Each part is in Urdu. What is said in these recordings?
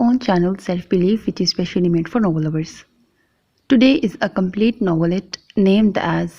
own channel Self Belief, which is specially made for novel lovers. Today is a complete novelette named as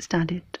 start it.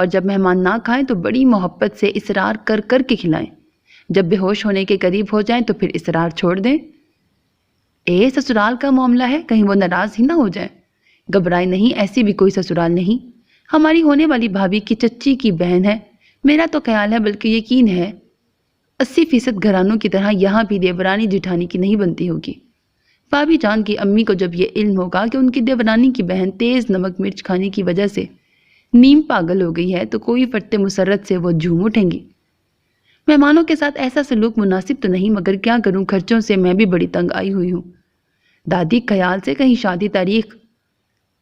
اور جب مہمان نہ کھائیں تو بڑی محبت سے اصرار کر کر کے کھلائیں۔ جب بے ہوش ہونے کے قریب ہو جائیں تو پھر اصرار چھوڑ دیں۔ سسرال کا معاملہ ہے، کہیں وہ ناراض ہی نہ ہو جائیں۔ گھبرائے نہیں، ایسی بھی کوئی سسرال نہیں، ہماری ہونے والی بھابھی کی چچی کی بہن ہے۔ میرا تو خیال ہے، بلکہ یقین ہے، 80% گھرانوں کی طرح یہاں بھی دیورانی جٹھانی کی نہیں بنتی ہوگی۔ بھابھی جان کی امی کو جب یہ علم ہوگا کہ ان کی دیورانی کی بہن تیز نمک مرچ کھانے کی وجہ سے نیم پاگل ہو گئی ہے تو کوئی فرتے مسرت سے وہ جھوم اٹھیں گی۔ مہمانوں کے ساتھ ایسا سلوک مناسب تو نہیں، مگر کیا کروں، خرچوں سے میں بھی بڑی تنگ آئی ہوئی ہوں۔ دادی خیال سے کہیں شادی تاریخ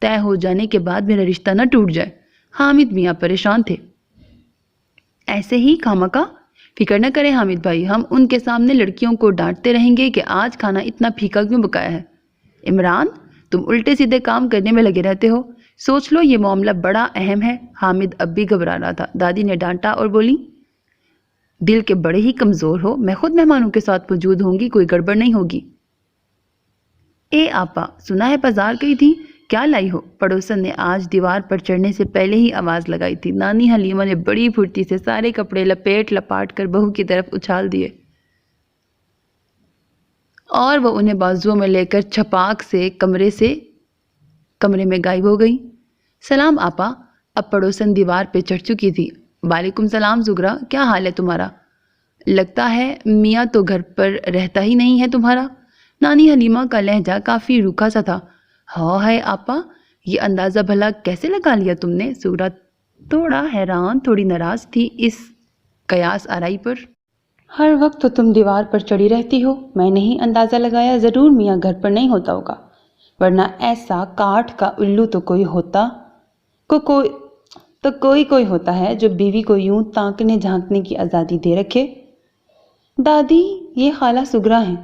طے ہو جانے کے بعد میرا رشتہ نہ ٹوٹ جائے۔ حامد میاں پریشان تھے۔ ایسے ہی خامخواہ فکر نہ کریں حامد بھائی، ہم ان کے سامنے لڑکیوں کو ڈانٹتے رہیں گے کہ آج کھانا اتنا پھیکا کیوں پکایا ہے۔ عمران، تم الٹے سیدھے کام کرنے میں لگے رہتے ہو، سوچ لو، یہ معاملہ بڑا اہم ہے۔ حامد اب بھی گھبرا رہا تھا۔ دادی نے ڈانٹا اور بولی، دل کے بڑے ہی کمزور ہو، میں خود مہمانوں کے ساتھ موجود ہوں گی، کوئی گڑبڑ نہیں ہوگی۔ آپا، سنا ہے بازار گئی تھی، کیا لائی ہو؟ پڑوسن نے آج دیوار پر چڑھنے سے پہلے ہی آواز لگائی تھی۔ نانی حلیمہ نے بڑی پھرتی سے سارے کپڑے لپاٹ کر بہو کی طرف اچھال دیے اور وہ انہیں بازوؤں میں لے کر چھپاک سے کمرے میں غائب ہو گئی۔ سلام آپا۔ اب پڑوسن دیوار پہ چڑھ چکی تھی۔ وعلیکم سلام زگرا، کیا حال ہے تمہارا؟ لگتا ہے میاں تو گھر پر رہتا ہی نہیں ہے تمہارا۔ نانی حلیمہ کا لہجہ کافی روکھا سا تھا۔ ہاں ہے آپا، یہ اندازہ بھلا کیسے لگا لیا تم نے؟ زگرا تھوڑا حیران، تھوڑی ناراض تھی اس قیاس آرائی پر۔ ہر وقت تو تم دیوار پر چڑھی رہتی ہو، میں نے ہی اندازہ لگایا ضرور میاں گھر پر نہیں ہوتا ہوگا، ورنہ ایسا کاٹھ کا الو تو کوئی ہوتا ہے جو بیوی کو یوں تانکنے جھانکنے کی آزادی دے رکھے۔ دادی، یہ خالہ زگرا ہیں۔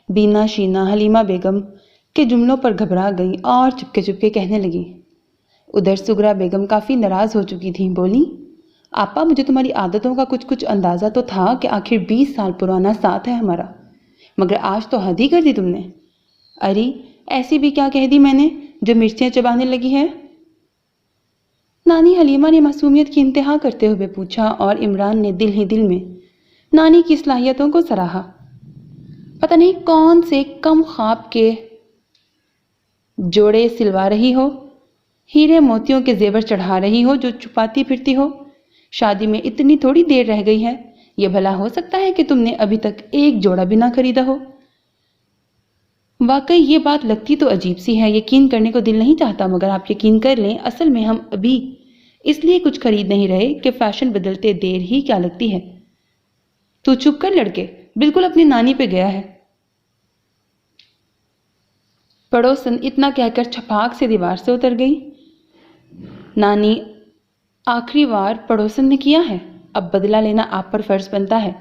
بینا شینا حلیمہ بیگم کے جملوں پر گھبرا گئی اور چپکے چپکے کہنے لگی۔ ادھر زگرا بیگم کافی ناراض ہو چکی تھی، بولی، آپا مجھے تمہاری عادتوں کا کچھ اندازہ تو تھا کہ آخر 20 سال پرانا ساتھ ہے ہمارا، مگر آج تو حد ہی کر دی تم نے۔ ارے ایسی بھی کیا کہہ دی میں نے جو مرچیں چبانے لگی ہے؟ نانی حلیمہ نے معصومیت کی انتہا کرتے ہوئے پوچھا اور عمران نے دل ہی دل میں نانی کی صلاحیتوں کو سراہا۔ پتہ نہیں کون سے کم خواب کے جوڑے سلوا رہی ہو، ہیرے موتیوں کے زیور چڑھا رہی ہو جو چھپاتی پھرتی ہو۔ شادی میں اتنی تھوڑی دیر رہ گئی ہے، یہ بھلا ہو سکتا ہے کہ تم نے ابھی تک ایک جوڑا بھی نہ خریدا ہو؟ واقعی یہ بات لگتی تو عجیب سی ہے، یقین کرنے کو دل نہیں چاہتا، مگر آپ یقین کر لیں، اصل میں ہم ابھی اس لیے کچھ خرید نہیں رہے کہ فیشن بدلتے دیر ہی کیا لگتی ہے۔ تو چپ کر لڑکے، بالکل اپنی نانی پہ گیا ہے۔ پڑوسن اتنا کہہ کر چھپاک سے دیوار سے اتر گئی۔ نانی، آخری وار پڑوسن نے کیا ہے، اب بدلہ لینا آپ پر فرض بنتا ہے۔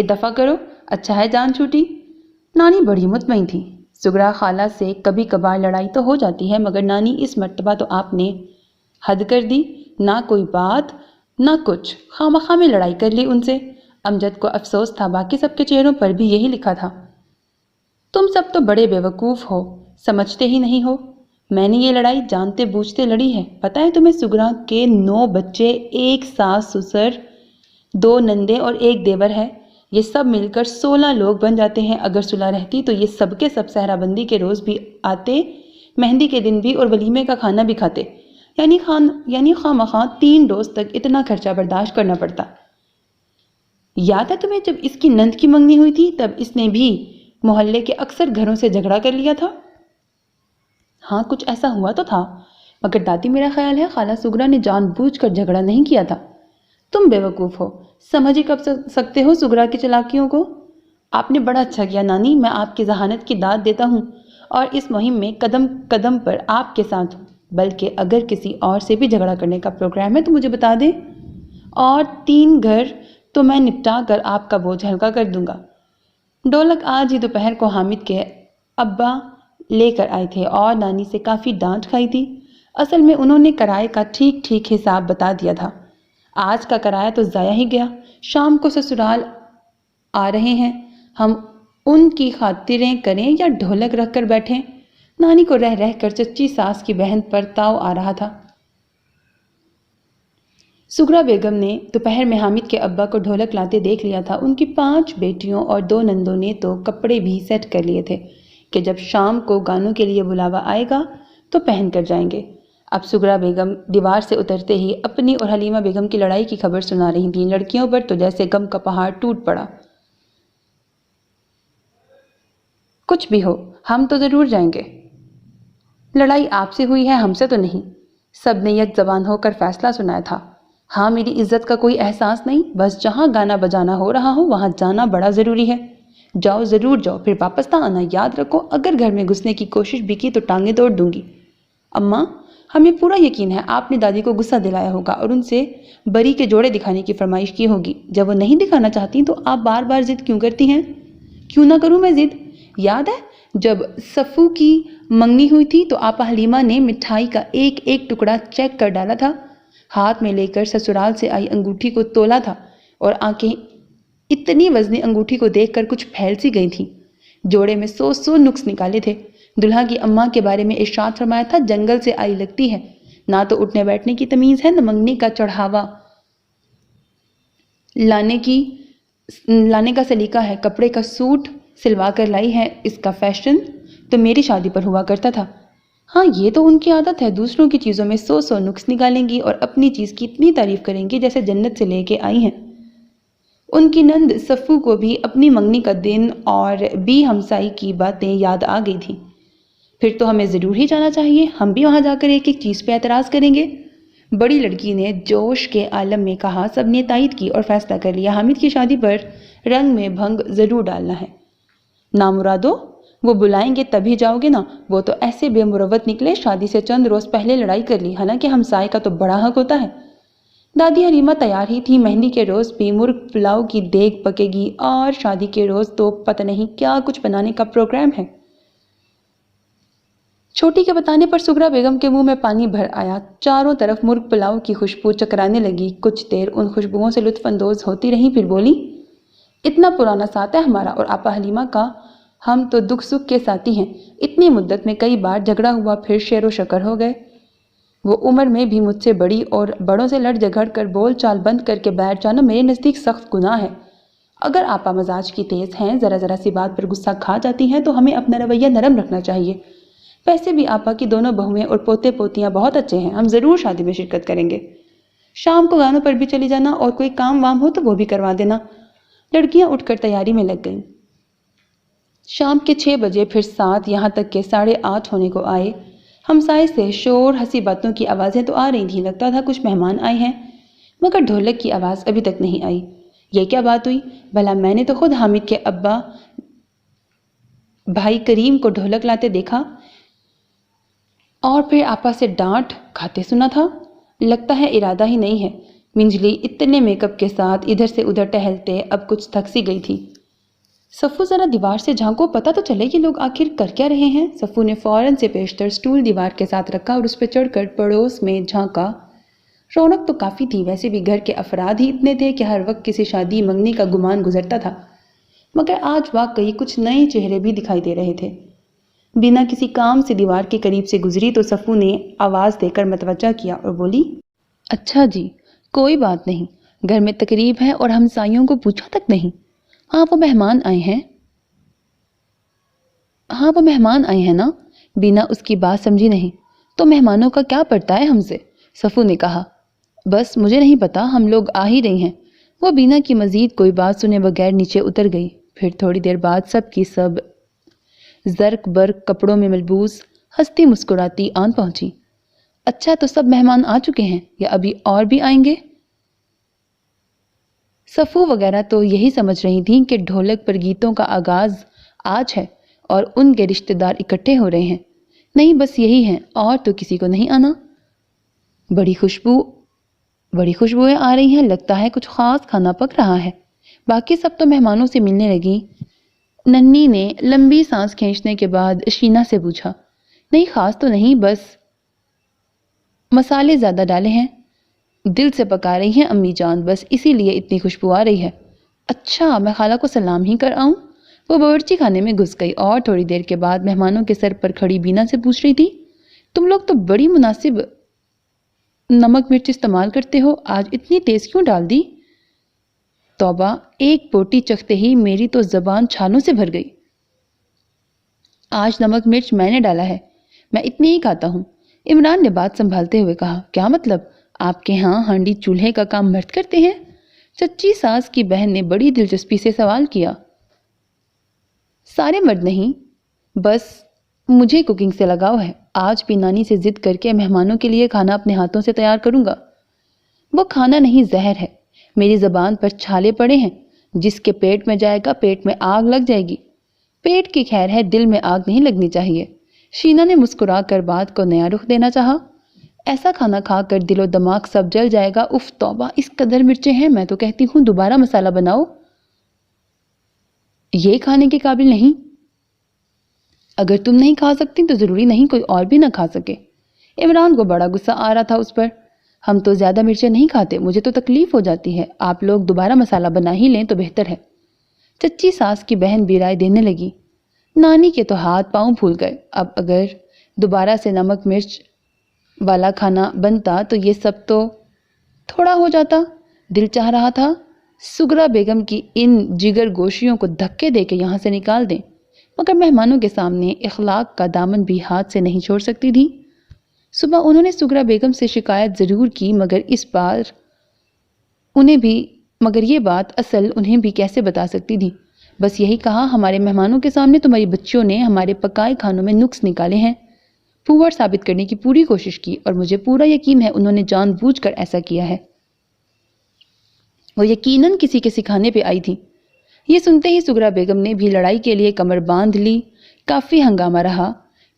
دفع کرو، اچھا ہے جان چھوٹی۔ نانی بڑی مطمئن تھی۔ زگرا خالہ سے کبھی کبھار لڑائی تو ہو جاتی ہے، مگر نانی اس مرتبہ تو آپ نے حد کر دی، نہ کوئی بات نہ کچھ، خواہ میں لڑائی کر لی ان سے۔ امجد کو افسوس تھا، باقی سب کے چہروں پر بھی یہی لکھا تھا، تم سب تو بڑے بیوقوف ہو، سمجھتے ہی نہیں ہو، میں نے یہ لڑائی جانتے بوجھتے لڑی ہے۔ پتہ ہے تمہیں زگرا کے 9 بچے، 1 ساس سسر، 2 نندے اور 1 دیور ہے، یہ سب مل کر 16 لوگ بن جاتے ہیں۔ اگر صلح رہتی تو یہ سب کے سب صحرا بندی کے روز بھی آتے، مہندی کے دن بھی، اور ولیمے کا کھانا بھی کھاتے، یعنی خواہ مخواہ 3 روز تک اتنا خرچہ برداشت کرنا پڑتا۔ یاد ہے تمہیں جب اس کی نند کی منگنی ہوئی تھی، تب اس نے بھی محلے کے اکثر گھروں سے جھگڑا کر لیا تھا؟ ہاں کچھ ایسا ہوا تو تھا، مگر دادی میرا خیال ہے خالہ زگرا نے جان بوجھ کر جھگڑا نہیں کیا تھا۔ تم بیوقوف ہو، سمجھ ہی کب سکتے ہو زگرا کی چالاکیوں کو۔ آپ نے بڑا اچھا کیا نانی، میں آپ کی ذہانت کی داد دیتا ہوں اور اس مہم میں قدم قدم پر آپ کے ساتھ ہوں، بلکہ اگر کسی اور سے بھی جھگڑا کرنے کا پروگرام ہے تو مجھے بتا دیں، اور 3 گھر تو میں نپٹا کر آپ کا بوجھ ہلکا کر دوں گا۔ ڈھولک آج ہی دوپہر کو حامد کے ابا لے کر آئے تھے اور نانی سے کافی ڈانٹ کھائی تھی۔ اصل میں انہوں نے کرائے کا ٹھیک حساب بتا دیا تھا۔ آج کا کرایہ تو ضائع ہی گیا۔ شام کو سسرال آ رہے ہیں، ہم ان کی خاطریں کریں یا ڈھولک رکھ کر بیٹھیں؟ نانی کو رہ کر چچی ساس کی بہن پر تاؤ آ رہا تھا۔ سغرا بیگم نے دوپہر میں حامد کے ابا کو ڈھولک لاتے دیکھ لیا تھا۔ ان کی 5 بیٹیوں اور 2 نندوں نے تو کپڑے بھی سیٹ کر لیے تھے کہ جب شام کو گانوں کے لیے بلاوا آئے گا تو پہن کر جائیں گے۔ اب سغرا بیگم دیوار سے اترتے ہی اپنی اور حلیمہ بیگم کی لڑائی کی خبر سنا رہی تھیں۔ لڑکیوں پر تو جیسے غم کا پہاڑ ٹوٹ پڑا۔ کچھ بھی ہو، ہم تو ضرور جائیں گے۔ لڑائی آپ سے ہوئی ہے، ہم سے تو نہیں۔ سب نے یک زبان ہو کر فیصلہ سنایا تھا۔ ہاں، میری عزت کا کوئی احساس نہیں، بس جہاں گانا بجانا ہو رہا ہو وہاں جانا بڑا ضروری ہے۔ جاؤ، ضرور جاؤ، پھر واپس نہ آنا۔ یاد رکھو، اگر گھر میں گھسنے کی کوشش بھی کی تو ٹانگیں توڑ دوں گی۔ اماں، ہمیں پورا یقین ہے آپ نے دادی کو غصہ دلایا ہوگا اور ان سے بری کے جوڑے دکھانے کی فرمائش کی ہوگی۔ جب وہ نہیں دکھانا چاہتی تو آپ بار بار ضد کیوں کرتی ہیں؟ کیوں نہ کروں میں ضد؟ یاد ہے جب صفو کی منگنی ہوئی تھی تو آپا حلیمہ نے مٹھائی کا ایک ایک ٹکڑا چیک کر ڈالا تھا، ہاتھ میں لے کر سسرال سے آئی انگوٹھی کو تولا تھا اور آنکھیں اتنی وزنی انگوٹھی کو دیکھ کر کچھ پھیل سی گئی تھیں۔ جوڑے میں 100 نقص نکالے تھے۔ دلہا کی اماں کے بارے میں ارشاد فرمایا تھا، جنگل سے آئی لگتی ہے، نہ تو اٹھنے بیٹھنے کی تمیز ہے، نہ منگنی کا چڑھاوا لانے کا سلیقہ ہے، کپڑے کا سوٹ سلوا کر لائی ہے، اس کا فیشن تو میری شادی پر ہوا کرتا تھا۔ ہاں، یہ تو ان کی عادت ہے، دوسروں کی چیزوں میں 100 نقص نکالیں گی اور اپنی چیز کی اتنی تعریف کریں گی جیسے جنت سے لے کے آئی ہیں۔ ان کی نند صفو کو بھی اپنی منگنی کا دن اور بھی ہمسائی کی باتیں یاد آ گئی تھیں۔ پھر تو ہمیں ضرور ہی جانا چاہیے، ہم بھی وہاں جا کر ایک ایک چیز پہ اعتراض کریں گے۔ بڑی لڑکی نے جوش کے عالم میں کہا۔ سب نے تائید کی اور فیصلہ کر لیا، حامد کی شادی پر رنگ میں بھنگ ضرور ڈالنا ہے۔ نامرادو، وہ بلائیں گے تبھی جاؤ گے نا؟ وہ تو ایسے بے مروت نکلے، شادی سے چند روز پہلے لڑائی کر لی، حالانکہ ہمسائے کا تو بڑا حق ہوتا ہے۔ دادی حلیمہ تیار ہی تھی، مہندی کے روز بھی مرغ پلاؤ کی دیگ پکے گی اور شادی کے روز تو پتہ نہیں کیا کچھ بنانے کا پروگرام ہے۔ چھوٹی کے بتانے پر سغرا بیگم کے منہ میں پانی بھر آیا۔ چاروں طرف مرغ پلاؤ کی خوشبو چکرانے لگی۔ کچھ دیر ان خوشبوؤں سے لطف اندوز ہوتی رہیں، پھر بولی، اتنا پرانا ساتھ ہے ہمارا اور آپا حلیمہ کا، ہم تو دکھ سکھ کے ساتھی ہیں۔ اتنی مدت میں کئی بار جھگڑا ہوا، پھر شیر و شکر ہو گئے۔ وہ عمر میں بھی مجھ سے بڑی اور بڑوں سے لڑ جھگڑ کر بول چال بند کر کے بیٹھ جانا میرے نزدیک سخت گناہ ہے۔ اگر آپا مزاج کی تیز ہیں، ذرا ذرا سی بات پر غصہ کھا جاتی ہیں تو ہمیں اپنا رویہ نرم رکھنا چاہیے۔ ویسے بھی آپا کی دونوں بہویں اور پوتے پوتیاں بہت اچھے ہیں، ہم ضرور شادی میں شرکت کریں گے۔ شام کو گانوں پر بھی چلی جانا اور کوئی کام وام ہو تو وہ بھی کروا دینا۔ لڑکیاں اٹھ کر تیاری میں لگ گئیں۔ شام کے 6 بجے، پھر 7، یہاں تک کہ 8:30 ہونے کو آئے۔ ہمسائے سے شور، ہنسی باتوں کی آوازیں تو آ رہی تھیں، لگتا تھا کچھ مہمان آئے ہیں، مگر ڈھولک کی آواز ابھی تک نہیں آئی۔ یہ کیا بات ہوئی؟ بھلا میں نے تو خود حامد کے ابا بھائی کریم کو ڈھولک لاتے دیکھا اور پھر آپا سے ڈانٹ کھاتے سنا تھا۔ لگتا ہے ارادہ ہی نہیں ہے۔ منجلی اتنے میک اپ کے ساتھ ادھر سے ادھر ٹہلتے اب کچھ تھک سی گئی تھی۔ صفو، ذرا دیوار سے جھانکو، پتہ تو چلے یہ لوگ آخر کر کیا رہے ہیں۔ صفو نے فوراً سے پیشتر سٹول دیوار کے ساتھ رکھا اور اس پہ چڑھ کر پڑوس میں جھانکا۔ رونق تو کافی تھی، ویسے بھی گھر کے افراد ہی اتنے تھے کہ ہر وقت کسی شادی منگنی کا گمان گزرتا تھا، مگر آج واقعی کچھ نئے چہرے بھی دکھائی دے رہے تھے۔ بنا کسی کام سے دیوار کے قریب سے گزری تو صفو نے آواز دے کر متوجہ کیا اور بولی، اچھا جی، کوئی بات نہیں، گھر میں تقریب ہے اور ہمسائیوں کو پوچھا تک نہیں۔ ہاں، وہ مہمان آئے ہیں نا؟ بینا اس کی بات سمجھی نہیں۔ تو مہمانوں کا کیا پڑتا ہے ہم سے؟ صفو نے کہا۔ بس مجھے نہیں پتا، ہم لوگ آ ہی رہی ہیں۔ وہ بینا کی مزید کوئی بات سنے بغیر نیچے اتر گئی۔ پھر تھوڑی دیر بعد سب کی سب زرق برق کپڑوں میں ملبوس ہستی مسکراتی آن پہنچی۔ اچھا، تو سب مہمان آ چکے ہیں یا ابھی اور بھی آئیں گے؟ صفو وغیرہ تو یہی سمجھ رہی تھیں کہ ڈھولک پر گیتوں کا آغاز آج ہے اور ان کے رشتہ دار اکٹھے ہو رہے ہیں۔ نہیں، بس یہی ہیں، اور تو کسی کو نہیں آنا۔ بڑی خوشبوئیں آ رہی ہیں، لگتا ہے کچھ خاص کھانا پک رہا ہے۔ باقی سب تو مہمانوں سے ملنے لگی۔ ننھی نے لمبی سانس کھینچنے کے بعد شینا سے پوچھا، نہیں خاص تو نہیں، بس مسالے زیادہ ڈالے ہیں، دل سے پکا رہی ہیں امی جان، بس اسی لیے اتنی خوشبو آ رہی ہے۔ اچھا، میں خالہ کو سلام ہی کر آؤں؟ وہ باورچی خانے میں گھس گئی اور تھوڑی دیر کے بعد مہمانوں کے سر پر کھڑی بینا سے پوچھ رہی تھی، تم لوگ تو بڑی مناسب نمک مرچ استعمال کرتے ہو، آج اتنی تیز کیوں ڈال دی؟ توبہ، ایک بوٹی چکھتے ہی میری تو زبان چھالوں سے بھر گئی۔ آج نمک مرچ میں نے ڈالا ہے، میں اتنی ہی کھاتا ہوں۔ عمران نے بات سنبھالتے ہوئے کہا، کیا مطلب؟ آپ کے ہاں ہانڈی چولہے کا کام مرد کرتے ہیں؟ چچی ساس کی بہن نے بڑی دلچسپی سے سوال کیا۔ سارے مرد نہیں، بس مجھے کوکنگ سے لگاؤ ہے۔ آج بھی نانی سے ضد کر کے مہمانوں کے لیے کھانا اپنے ہاتھوں سے تیار کروں گا۔ وہ کھانا نہیں، زہر ہے۔ میری زبان پر چھالے پڑے ہیں، جس کے پیٹ میں جائے گا پیٹ میں آگ لگ جائے گی۔ پیٹ کی خیر ہے، دل میں آگ نہیں لگنی چاہیے۔ شینا نے مسکرا کر بات کو نیا رخ دینا چاہا۔ ایسا کھانا کھا کر دل و دماغ سب جل جائے گا۔ اف توبہ، اس قدر مرچیں ہیں، میں تو کہتی ہوں دوبارہ مسالہ بناؤ۔ یہ کھانے کے قابل نہیں۔ اگر تم نہیں کھا سکتی تو ضروری نہیں کوئی اور بھی نہ کھا سکے۔ عمران کو بڑا غصہ آ رہا تھا اس پر۔ ہم تو زیادہ مرچیں نہیں کھاتے، مجھے تو تکلیف ہو جاتی ہے۔ آپ لوگ دوبارہ مسالہ بنا ہی لیں تو بہتر ہے۔ چچی ساس کی بہن بھی رائے دینے لگی۔ نانی کے تو ہاتھ پاؤں پھول گئے۔ اب اگر دوبارہ سے نمک مرچ والا کھانا بنتا تو یہ سب تو تھوڑا ہو جاتا۔ دل چاہ رہا تھا سغرا بیگم کی ان جگر گوشیوں کو دھکے دے کے یہاں سے نکال دیں، مگر مہمانوں کے سامنے اخلاق کا دامن بھی ہاتھ سے نہیں چھوڑ سکتی تھی۔ صبح انہوں نے سغرا بیگم سے شکایت ضرور کی، مگر یہ بات اصل انہیں بھی کیسے بتا سکتی تھی؟ بس یہی کہا، ہمارے مہمانوں کے سامنے تمہاری بچیوں نے ہمارے پکائے کھانوں میں نقص نکالے ہیں۔ پھوہڑ ثابت کرنے کی پوری کوشش کی، اور مجھے پورا یقین ہے انہوں نے جان بوجھ کر ایسا کیا ہے۔ وہ یقیناً کسی کے سکھانے پہ آئی تھی۔ یہ سنتے ہی سغرا بیگم نے بھی لڑائی کے لیے کمر باندھ لی۔ کافی ہنگامہ رہا۔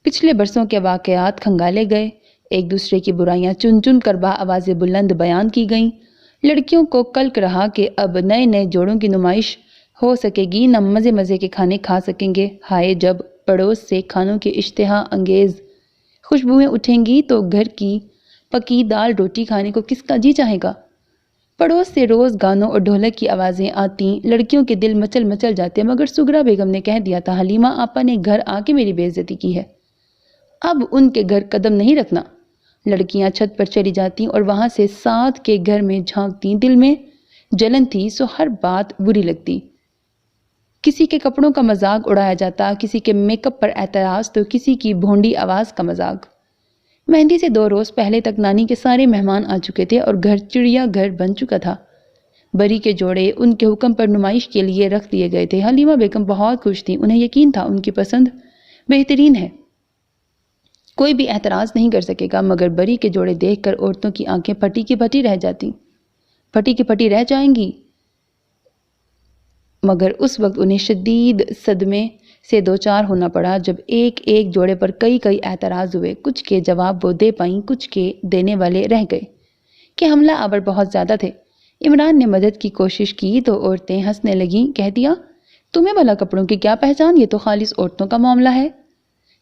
پچھلے برسوں کے واقعات کھنگالے گئے، ایک دوسرے کی برائیاں چن چن کر آوازیں بلند بیان کی گئیں۔ لڑکیوں کو کلک رہا کہ اب نئے نئے جوڑوں کی نمائش ہو سکے گی، نہ مزے مزے کے کھانے کھا سکیں گے۔ ہائے، جب پڑوس سے کھانوں کی اشتہا انگیز خوشبوئیں اٹھیں گی تو گھر کی پکی دال روٹی کھانے کو کس کا جی چاہے گا؟ پڑوس سے روز گانوں اور ڈھولک کی آوازیں آتیں، لڑکیوں کے دل مچل مچل جاتے، مگر سغرا بیگم نے کہہ دیا تھا، حلیمہ آپا نے گھر آ کے میری بے عزتی کی ہے، اب ان کے گھر قدم نہیں رکھنا۔ لڑکیاں چھت پر چلی جاتیں اور وہاں سے ساتھ کے گھر میں جھانکتیں۔ دل میں جلن تھی سو ہر بات بری لگتی۔ کسی کے کپڑوں کا مذاق اڑایا جاتا، کسی کے میک اپ پر اعتراض تو کسی کی بھونڈی آواز کا مذاق۔ مہندی سے 2 روز پہلے تک نانی کے سارے مہمان آ چکے تھے اور گھر چڑیا گھر بن چکا تھا۔ بری کے جوڑے ان کے حکم پر نمائش کے لیے رکھ دیے گئے تھے۔ حلیمہ بیگم بہت خوش تھیں، انہیں یقین تھا ان کی پسند بہترین ہے، کوئی بھی اعتراض نہیں کر سکے گا، مگر بری کے جوڑے دیکھ کر عورتوں کی آنکھیں پھٹی کی پھٹی رہ جاتی، پھٹی کی پھٹی رہ جائیں گی۔ مگر اس وقت انہیں شدید صدمے سے دوچار ہونا پڑا جب ایک ایک جوڑے پر کئی کئی اعتراض ہوئے۔ کچھ کے جواب وہ دے پائیں، کچھ کے دینے والے رہ گئے کہ حملہ آور بہت زیادہ تھے۔ عمران نے مدد کی کوشش کی تو عورتیں ہنسنے لگیں، کہہ دیا، تمہیں بھلا کپڑوں کی کیا پہچان، یہ تو خالص عورتوں کا معاملہ ہے۔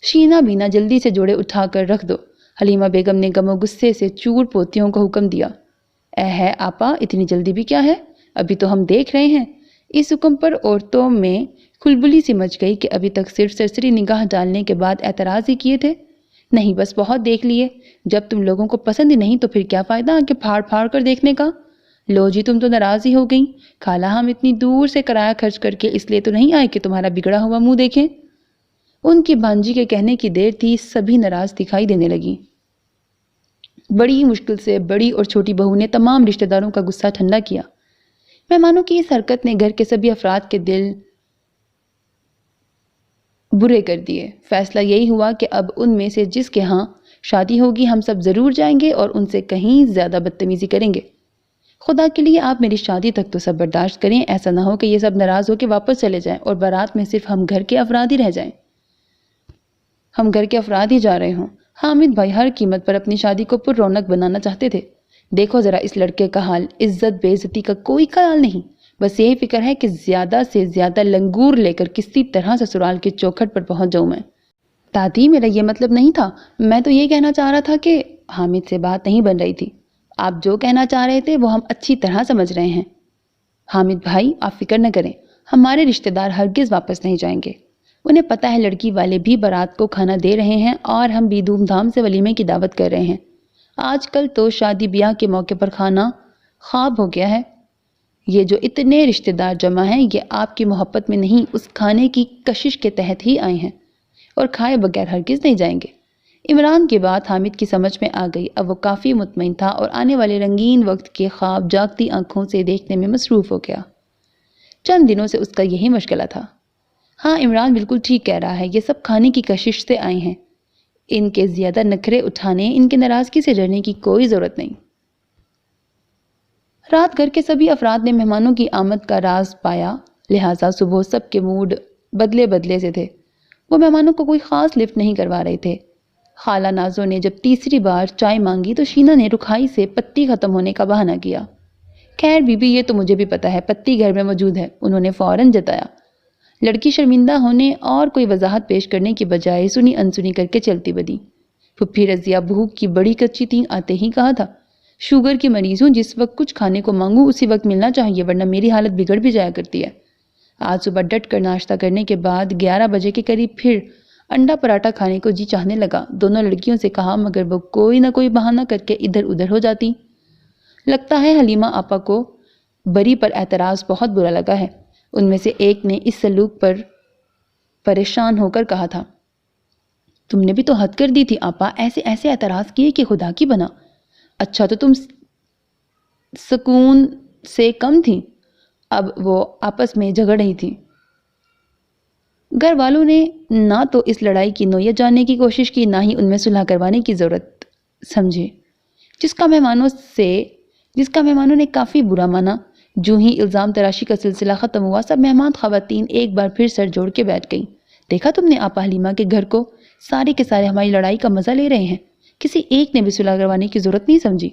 شینا بینا جلدی سے جوڑے اٹھا کر رکھ دو۔ حلیمہ بیگم نے غم و غصے سے چور پوتیوں کو حکم دیا۔ اے ہے آپا، اتنی جلدی بھی کیا ہے، ابھی تو ہم دیکھ رہے ہیں۔ اس حکم پر عورتوں میں کھلبلی سی مچ گئی کہ ابھی تک صرف سرسری نگاہ ڈالنے کے بعد اعتراض ہی کیے تھے۔ نہیں، بس بہت دیکھ لیے، جب تم لوگوں کو پسند ہی نہیں تو پھر کیا فائدہ آنکھیں پھاڑ پھاڑ کر دیکھنے کا۔ لو جی، تم تو ناراض ہی ہو گئیں۔ خالہ، ہم اتنی دور سے کرایہ خرچ کر کے اس لیے تو نہیں آئے کہ تمہارا بگڑا ہوا منہ دیکھیں۔ ان کی بھانجی کے کہنے کی دیر تھی، سبھی ناراض دکھائی دینے لگی۔ بڑی مشکل سے بڑی اور چھوٹی بہو نے تمام رشتہ داروں کا غصہ ٹھنڈا کیا۔ مہمانوں کی اس حرکت نے گھر کے سبھی افراد کے دل برے کر دیے۔ فیصلہ یہی ہوا کہ اب ان میں سے جس کے ہاں شادی ہوگی ہم سب ضرور جائیں گے اور ان سے کہیں زیادہ بدتمیزی کریں گے۔ خدا کے لیے آپ میری شادی تک تو سب برداشت کریں، ایسا نہ ہو کہ یہ سب ناراض ہو کے واپس چلے جائیں اور بارات میں صرف ہم گھر کے افراد ہی رہ جائیں، ہم گھر کے افراد ہی جا رہے ہوں۔ حامد بھائی ہر قیمت پر اپنی شادی کو پر رونق بنانا چاہتے تھے۔ دیکھو ذرا اس لڑکے کا حال، عزت بے عزتی کا کوئی خیال نہیں، بس یہی فکر ہے کہ زیادہ سے زیادہ لنگور لے کر کسی طرح سسرال کے چوکھٹ پر پہنچ جاؤں میں۔ دادی، میرا یہ مطلب نہیں تھا، میں تو یہ کہنا چاہ رہا تھا کہ حامد سے بات نہیں بن رہی تھی۔ آپ جو کہنا چاہ رہے تھے وہ ہم اچھی طرح سمجھ رہے ہیں۔ حامد بھائی، آپ فکر نہ کریں، ہمارے رشتہ دار ہرگز واپس نہیں جائیں گے۔ انہیں پتہ ہے لڑکی والے بھی بارات کو کھانا دے رہے ہیں اور ہم بھی دھوم دھام سے ولیمے کی دعوت کر رہے ہیں۔ آج کل تو شادی بیاہ کے موقع پر کھانا خواب ہو گیا ہے۔ یہ جو اتنے رشتہ دار جمع ہیں یہ آپ کی محبت میں نہیں اس کھانے کی کشش کے تحت ہی آئے ہیں اور کھائے بغیر ہرگز نہیں جائیں گے۔ عمران کی بات حامد کی سمجھ میں آ گئی۔ اب وہ کافی مطمئن تھا اور آنے والے رنگین وقت کے خواب جاگتی آنکھوں سے دیکھنے میں مصروف ہو گیا۔ چند دنوں سے اس کا یہی مشغلہ تھا۔ ہاں عمران بالکل ٹھیک کہہ رہا ہے، یہ سب کھانے کی کشش سے آئے ہیں۔ ان کے زیادہ نخرے اٹھانے، ان کے ناراضگی سے ڈرنے کی کوئی ضرورت نہیں۔ رات گھر کے سبھی افراد نے مہمانوں کی آمد کا راز پایا، لہٰذا صبح سب کے موڈ بدلے بدلے سے تھے۔ وہ مہمانوں کو کوئی خاص لفٹ نہیں کروا رہے تھے۔ خالہ نازو نے جب تیسری بار چائے مانگی تو شینا نے رکھائی سے پتی ختم ہونے کا بہانہ کیا۔ خیر بی بی، یہ تو مجھے بھی پتا ہے، پتی گھر میں موجود ہے، انہوں نے فوراً جتایا۔ لڑکی شرمندہ ہونے اور کوئی وضاحت پیش کرنے کی بجائے سنی انسنی کر کے چلتی بدی۔ پھپھی رضیہ بھوک کی بڑی کچی تھیں، آتے ہی کہا تھا، شوگر کی مریض ہوں، جس وقت کچھ کھانے کو مانگوں اسی وقت ملنا چاہیے ورنہ میری حالت بگڑ بھی جایا کرتی ہے۔ آج صبح ڈٹ کر ناشتہ کرنے کے بعد 11 بجے کے قریب پھر انڈا پراٹھا کھانے کو جی چاہنے لگا۔ دونوں لڑکیوں سے کہا مگر وہ کوئی نہ کوئی بہانہ کر کے ادھر ادھر ہو جاتی۔ لگتا ہے حلیمہ آپا کو بری پر اعتراض بہت برا لگا ہے۔ ان میں سے ایک نے اس سلوک پر پریشان ہو کر کہا تھا، تم نے بھی تو حد کر دی تھی آپا، ایسے ایسے اعتراض کیے کہ خدا کی بنا۔ اچھا تو تم سکون سے کم تھی۔ اب وہ آپس میں جھگڑ رہی تھی۔ گھر والوں نے نہ تو اس لڑائی کی نوعیت جاننے کی کوشش کی، نہ ہی ان میں صلح کروانے کی ضرورت سمجھے۔ جس کا مہمانوں نے کافی برا مانا۔ جو ہی الزام تراشی کا سلسلہ ختم ہوا، سب مہمان خواتین ایک بار پھر سر جوڑ کے بیٹھ گئیں۔ دیکھا تم نے آپا حلیمہ کے گھر کو، سارے کے سارے ہماری لڑائی کا مزہ لے رہے ہیں، کسی ایک نے بھی صلح کروانے کی ضرورت نہیں سمجھی۔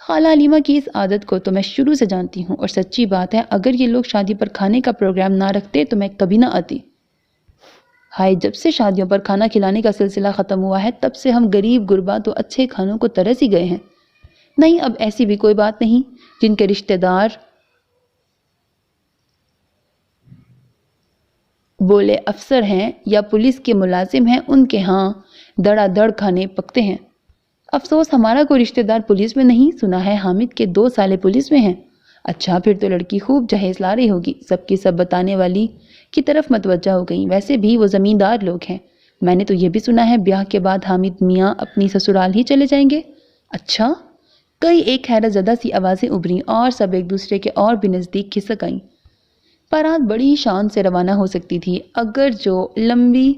خالہ حلیمہ کی اس عادت کو تو میں شروع سے جانتی ہوں، اور سچی بات ہے اگر یہ لوگ شادی پر کھانے کا پروگرام نہ رکھتے تو میں کبھی نہ آتی۔ ہائے، جب سے شادیوں پر کھانا کھلانے کا سلسلہ ختم ہوا ہے تب سے ہم غریب غربا تو اچھے کھانوں کو ترس ہی گئے ہیں۔ نہیں، اب ایسی بھی کوئی بات نہیں، جن کے رشتہ دار بولے افسر ہیں یا پولیس کے ملازم ہیں، ان کے ہاں دڑا دڑ کھانے پکتے ہیں۔ افسوس ہمارا کوئی رشتہ دار پولیس میں نہیں، سنا ہے حامد کے 2 سالے پولیس میں ہیں۔ اچھا، پھر تو لڑکی خوب جہیز لا رہی ہوگی۔ سب کی سب بتانے والی کی طرف متوجہ ہو گئیں۔ ویسے بھی وہ زمیندار لوگ ہیں۔ میں نے تو یہ بھی سنا ہے بیاہ کے بعد حامد میاں اپنی سسرال ہی چلے جائیں گے۔ اچھا؟ کئی ایک حیرت زدہ سی آوازیں ابھریں اور سب ایک دوسرے کے اور بھی نزدیک کھسک آئیں۔ بارات بڑی شان سے روانہ ہو سکتی تھی اگر جو لمبی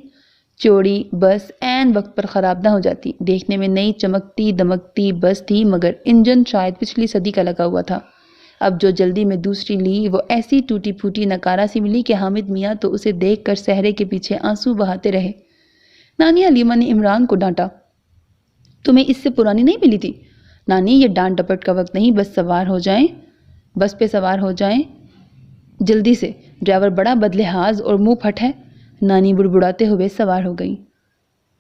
چوڑی بس عین وقت پر خراب نہ ہو جاتی۔ دیکھنے میں نئی چمکتی دمکتی بس تھی مگر انجن شاید پچھلی صدی کا لگا ہوا تھا۔ اب جو جلدی میں دوسری لی وہ ایسی ٹوٹی پھوٹی نکارہ سی ملی کہ حامد میاں تو اسے دیکھ کر صحرے کے پیچھے آنسو بہاتے رہے۔ نانی حلیمہ نے عمران کو ڈانٹا، تمہیں اس سے پرانی نہیں ملی تھی؟ نانی، یہ ڈانٹ ڈپٹ کا وقت نہیں، بس پہ سوار ہو جائیں جلدی سے، ڈرائیور بڑا بدلحاظ اور منہ پھٹ ہے۔ نانی بڑبڑاتے ہوئے سوار ہو گئیں۔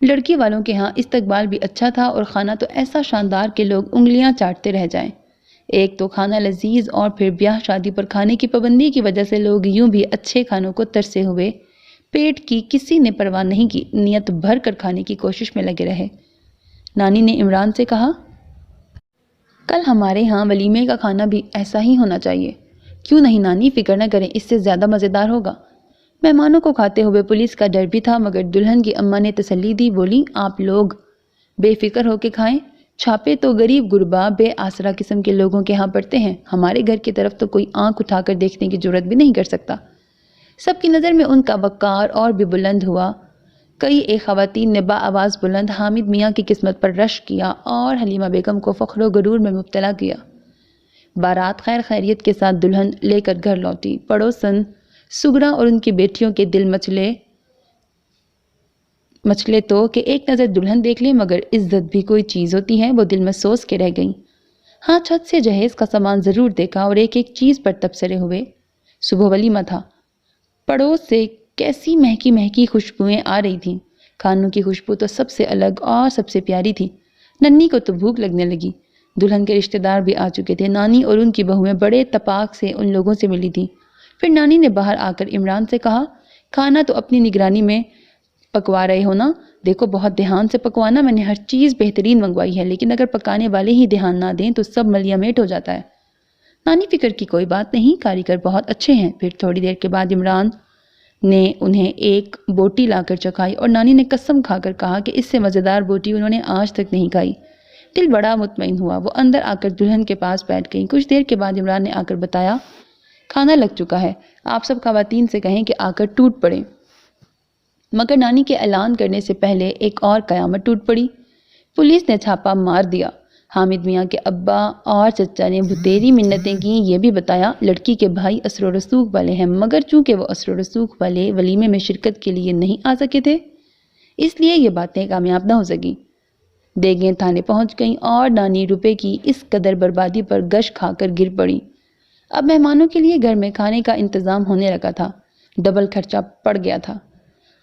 لڑکی والوں کے ہاں استقبال بھی اچھا تھا اور کھانا تو ایسا شاندار کہ لوگ انگلیاں چاٹتے رہ جائیں۔ ایک تو کھانا لذیذ اور پھر بیاہ شادی پر کھانے کی پابندی کی وجہ سے لوگ یوں بھی اچھے کھانوں کو ترسے ہوئے پیٹ کی کسی نے پرواہ نہیں کی، نیت بھر کر کھانے کی کوشش میں لگے رہے۔ نانی نے عمران سے کہا، کل ہمارے ہاں ولیمے کا کھانا بھی ایسا ہی ہونا چاہیے۔ کیوں نہیں نانی، فکر نہ کریں، اس سے زیادہ مزیدار ہوگا۔ مہمانوں کو کھاتے ہوئے پولیس کا ڈر بھی تھا مگر دلہن کی اماں نے تسلی دی، بولی آپ لوگ بے فکر ہو کے کھائیں، چھاپے تو غریب غربا بے آسرا قسم کے لوگوں کے ہاں پڑتے ہیں، ہمارے گھر کی طرف تو کوئی آنکھ اٹھا کر دیکھنے کی جرات بھی نہیں کر سکتا۔ سب کی نظر میں ان کا وقار اور بھی بلند ہوا۔ کئی ایک خواتین نے بآواز بلند حامد میاں کی قسمت پر رشک کیا اور حلیمہ بیگم کو فخر و غرور میں مبتلا کیا۔ بارات خیر خیریت کے ساتھ دلہن لے کر گھر لوٹی۔ پڑوسن سگرا اور ان کی بیٹیوں کے دل مچلے تو کہ ایک نظر دلہن دیکھ لے مگر عزت بھی کوئی چیز ہوتی ہے، وہ دل میں سوچ کے رہ گئیں۔ ہاں، چھت سے جہیز کا سامان ضرور دیکھا اور ایک ایک چیز پر تبصرے ہوئے۔ صبح ولیمہ تھا۔ پڑوس سے کیسی مہکی مہکی خوشبوئیں آ رہی تھیں۔ کھانوں کی خوشبو تو سب سے الگ اور سب سے پیاری تھی۔ ننھی کو تو بھوک لگنے لگی۔ دلہن کے رشتہ دار بھی آ چکے تھے۔ نانی اور ان کی بہویں بڑے تپاک سے ان لوگوں سے ملی تھیں۔ پھر نانی نے باہر آ کر عمران سے کہا، کھانا تو اپنی نگرانی میں پکوا رہے ہو نا؟ دیکھو بہت دھیان سے پکوانا، میں نے ہر چیز بہترین منگوائی ہے، لیکن اگر پکانے والے ہی دھیان نہ دیں تو سب ملیا میٹ ہو جاتا ہے۔ نانی فکر کی کوئی بات نہیں، کاریگر بہت اچھے ہیں۔ پھر تھوڑی دیر کے بعد عمران نے انہیں ایک بوٹی لا کر چکھائی اور نانی نے قسم کھا کر کہا کہ اس سے مزیدار بوٹی انہوں نے آج تک نہیں کھائی۔ دل بڑا مطمئن ہوا، وہ اندر آ کر دلہن کے پاس بیٹھ گئی۔ کچھ دیر کے بعد عمران نے آ کر بتایا، کھانا لگ چکا ہے، آپ سب خواتین سے کہیں کہ آ کر ٹوٹ پڑیں۔ مگر نانی کے اعلان کرنے سے پہلے ایک اور قیامت ٹوٹ پڑی۔ پولیس نے چھاپا مار دیا۔ حامد میاں کے ابا اور چچا نے بتیری منتیں کیں، یہ بھی بتایا لڑکی کے بھائی اثر و رسوخ والے ہیں، مگر چونکہ وہ اثر و رسوخ والے ولیمے میں شرکت کے لیے نہیں آ سکے تھے، اس لیے یہ باتیں کامیاب نہ ہو سکیں۔ دیگیں تھانے پہنچ گئیں اور نانی روپے کی اس قدر بربادی پر گش کھا کر گر پڑی۔ اب مہمانوں کے لیے گھر میں کھانے کا انتظام ہونے لگا تھا، ڈبل خرچہ پڑ گیا تھا۔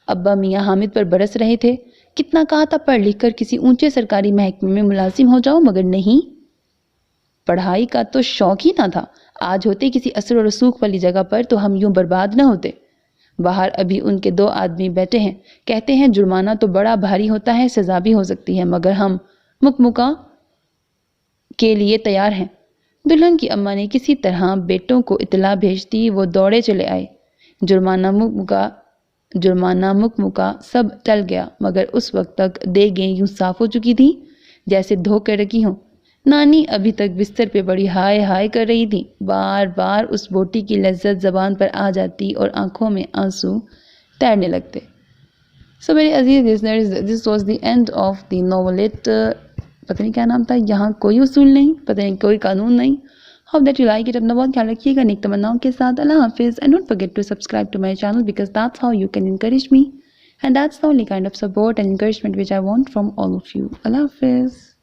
ابا میاں حامد پر برس رہے تھے، کتنا کہا تھا پڑھ لکھ کر کسی اونچے سرکاری محکمے میں ملازم ہو جاؤ، مگر نہیں، پڑھائی کا تو شوق ہی نہ تھا۔ آج ہوتے کسی اثر و رسوخ والی جگہ پر تو ہم یوں برباد نہ ہوتے۔ باہر ابھی ان کے 2 آدمی بیٹھے ہیں، کہتے ہیں جرمانہ تو بڑا بھاری ہوتا ہے، سزا بھی ہو سکتی ہے، مگر ہم مکمکا کے لیے تیار ہیں۔ دلہن کی اماں نے کسی طرح بیٹوں کو اطلاع بھیج دی، وہ دوڑے چلے آئے۔ جرمانہ مکمکا سب ٹل گیا، مگر اس وقت تک دیگیں یوں صاف ہو چکی تھیں جیسے دھو کر رکھی ہوں۔ نانی ابھی تک بستر پہ بڑی ہائے ہائے کر رہی تھی، بار بار اس بوٹی کی لذت زبان پر آ جاتی اور آنکھوں میں آنسو تیرنے لگتے۔ سو میرے عزیز listeners, this was the end of the novelette. پتہ نہیں کیا نام تھا، یہاں کوئی اصول نہیں، پتہ نہیں کوئی قانون نہیں۔ Hope that you like it. اپنا بہت خیال رکھیے گا، نیک تمناؤں کے ساتھ اللہ حافظ۔ And don't forget to subscribe to my channel because that's how you can encourage me, and that's the only kind of support and encouragement which I want from all of you. اللہ حافظ۔